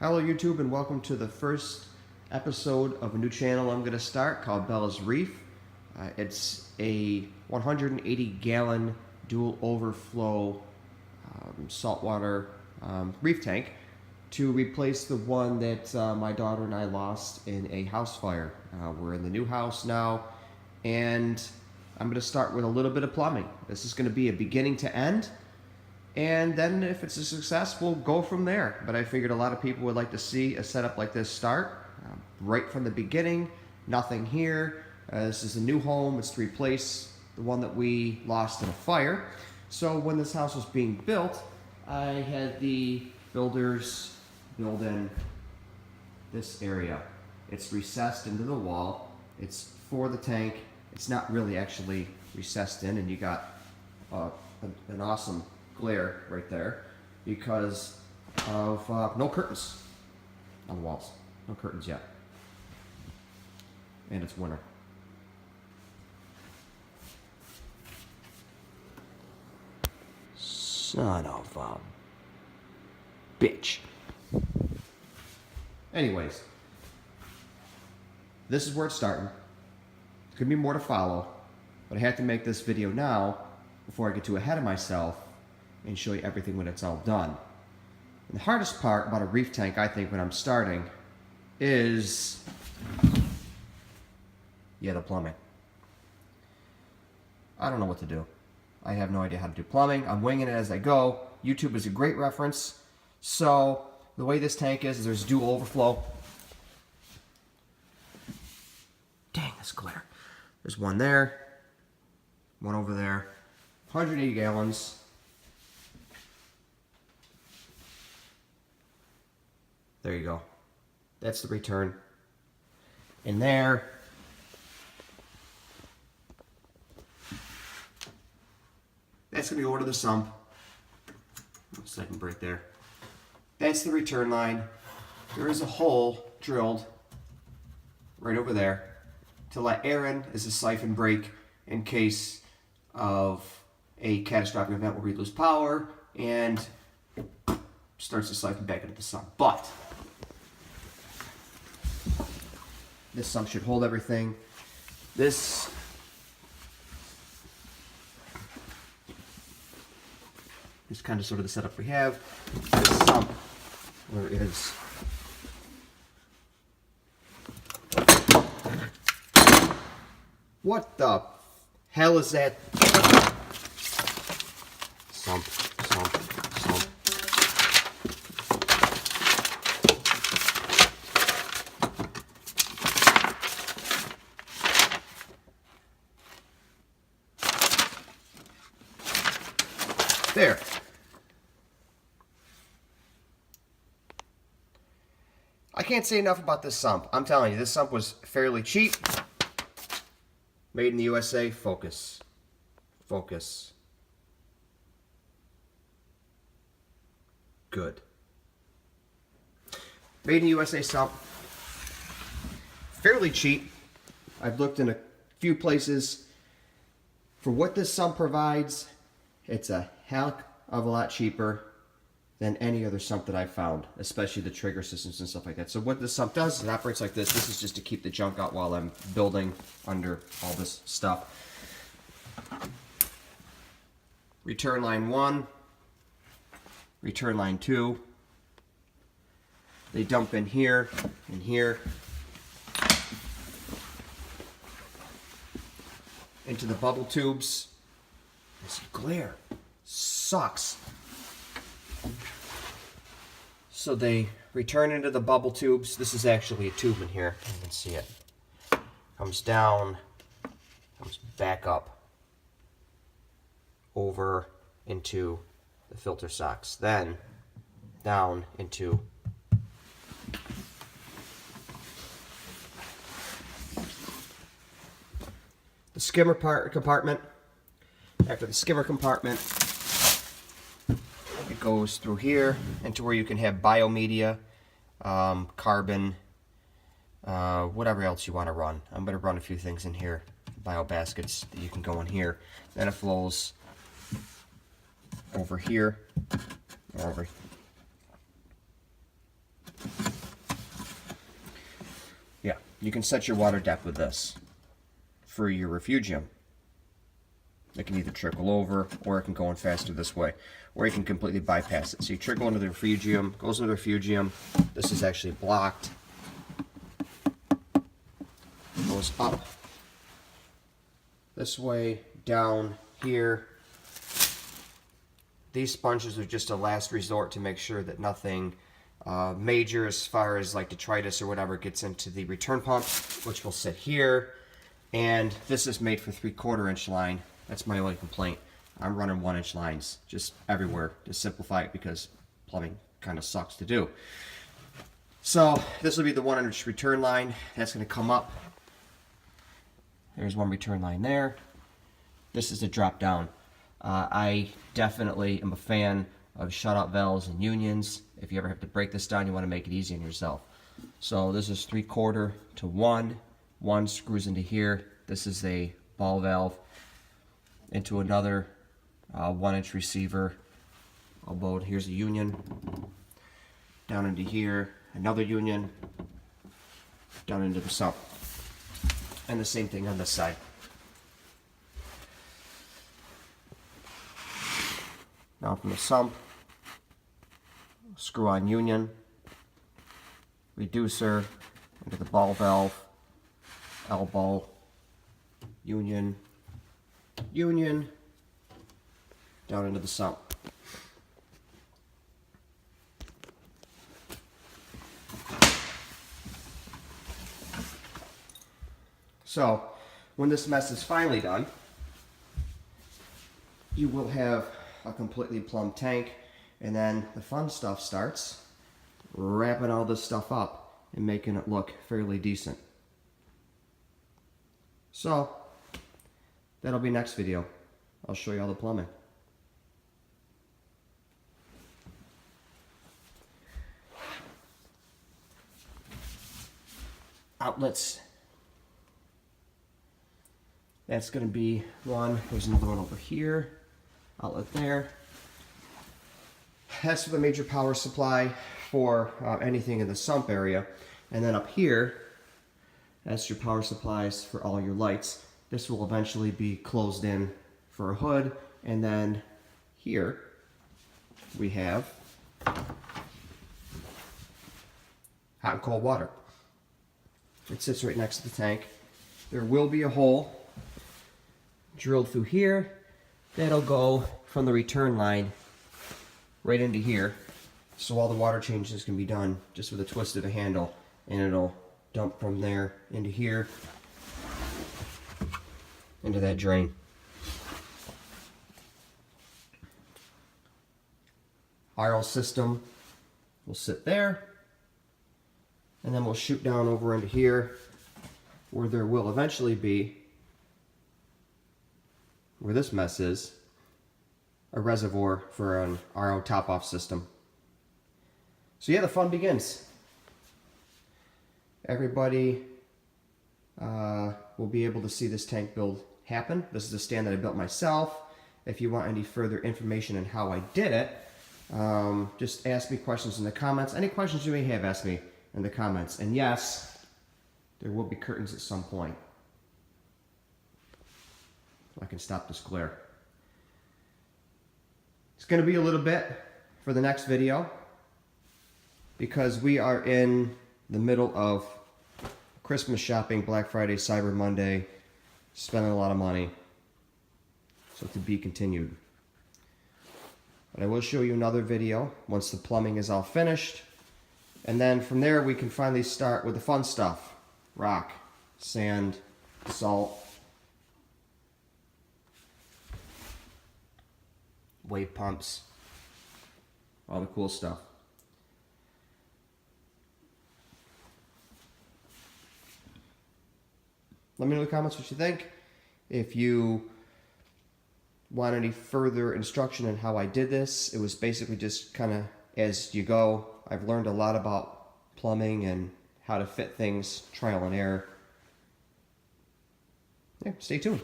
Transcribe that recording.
Hello YouTube, and welcome to the first episode of a new channel I'm going to start called Bella's Reef. It's a 180-gallon dual overflow saltwater reef tank to replace the one that my daughter and I lost in a house fire. We're in the new house now, and I'm going to start with a little bit of plumbing. This is going to be a beginning to end. And then if it's a success, we'll go from there. But I figured a lot of people would like to see a setup like this start right from the beginning. Nothing here. This is a new home. It's to replace the one that we lost in a fire. So when this house was being built, I had the builders build in this area. It's recessed into the wall. It's for the tank. It's not really actually recessed in, and you got an awesome glare right there because of no curtains on the walls. No curtains yet. And it's winter. Son of a bitch. Anyways, this is where it's starting. There's going to be more to follow, but I have to make this video now before I get too ahead of myself and show you everything when it's all done. And the hardest part about a reef tank, I think, when I'm starting is, the plumbing. I don't know what to do. I have no idea how to do plumbing. I'm winging it as I go. YouTube is a great reference. So the way this tank is there's dual overflow. Dang, this glare. There's one there, one over there, 180 gallons. There you go. That's the return. In there, that's going to go into the sump. Second break there. That's the return line. There is a hole drilled right over there to let air in as a siphon break in case of a catastrophic event where we lose power and starts to siphon back into the sump. But this sump should hold everything. This is kind of sort of the setup we have. This sump, where it is what the hell is that? Sump. There. I can't say enough about this sump. I'm telling you, this sump was fairly cheap. Made in the USA. Focus. Focus. Good. Made in the USA sump. Fairly cheap. I've looked in a few places. For what this sump provides, it's a heck of a lot cheaper than any other sump that I've found, especially the trigger systems and stuff like that. So what this sump does is it operates like this. This is just to keep the junk out while I'm building under all this stuff. Return line 1, return line 2. They dump in here and here into the bubble tubes. This glare sucks. So they return into the bubble tubes. This is actually a tube in here. You can see it. Comes down, comes back up, over into the filter socks. Then down into the skimmer compartment. After the skimmer compartment, it goes through here into where you can have biomedia, carbon, whatever else you want to run. I'm going to run a few things in here, bio baskets that you can go in here. Then it flows over here, over You can set your water depth with this for your refugium. It can either trickle over, or it can go in faster this way, or you can completely bypass it. So you trickle into the refugium, goes into the refugium. This is actually blocked. Goes up this way, down here. These sponges are just a last resort to make sure that nothing major as far as like detritus or whatever gets into the return pump, which will sit here. And this is made for 3/4 inch line. That's my only complaint. I'm running 1 inch lines just everywhere to simplify it because plumbing kind of sucks to do. So this will be the 1 inch return line. That's going to come up. There's one return line there. This is the drop down. I definitely am a fan of shutoff valves and unions. If you ever have to break this down, you want to make it easy on yourself. So this is 3/4 to 1. 1 screws into here. This is a ball valve into another 1 inch receiver. Elbowed. Here's a union. Down into here, another union. Down into the sump. And the same thing on this side. Now from the sump, screw on union, reducer into the ball valve, elbow, union, union, down into the sump. So when this mess is finally done, you will have a completely plumbed tank, and then the fun stuff starts, wrapping all this stuff up and making it look fairly decent. So that'll be next video. I'll show you all the plumbing. Outlets. That's going to be one. There's another one over here. Outlet there. That's for the major power supply for anything in the sump area. And then up here, that's your power supplies for all your lights. This will eventually be closed in for a hood. And then here we have hot and cold water. It sits right next to the tank. There will be a hole drilled through here. That'll go from the return line right into here. So all the water changes can be done just with a twist of a handle, and it'll dump from there into here, into that drain. RO system will sit there, and then we'll shoot down over into here where there will eventually be, where this mess is, a reservoir for an RO top-off system. So yeah, the fun begins. Everybody will be able to see this tank build happen. This is a stand that I built myself. If you want any further information on how I did it, just ask me questions in the comments. Any questions you may have, ask me in the comments. And yes, there will be curtains at some point. I can stop this glare. It's going to be a little bit for the next video because we are in the middle of Christmas shopping, Black Friday, Cyber Monday, spending a lot of money. So to be continued. But I will show you another video once the plumbing is all finished. And then from there we can finally start with the fun stuff. Rock, sand, salt, wave pumps, all the cool stuff. Let me know in the comments what you think. If you want any further instruction on how I did this, it was basically just kind of as you go. I've learned a lot about plumbing and how to fit things, trial and error. Yeah, stay tuned.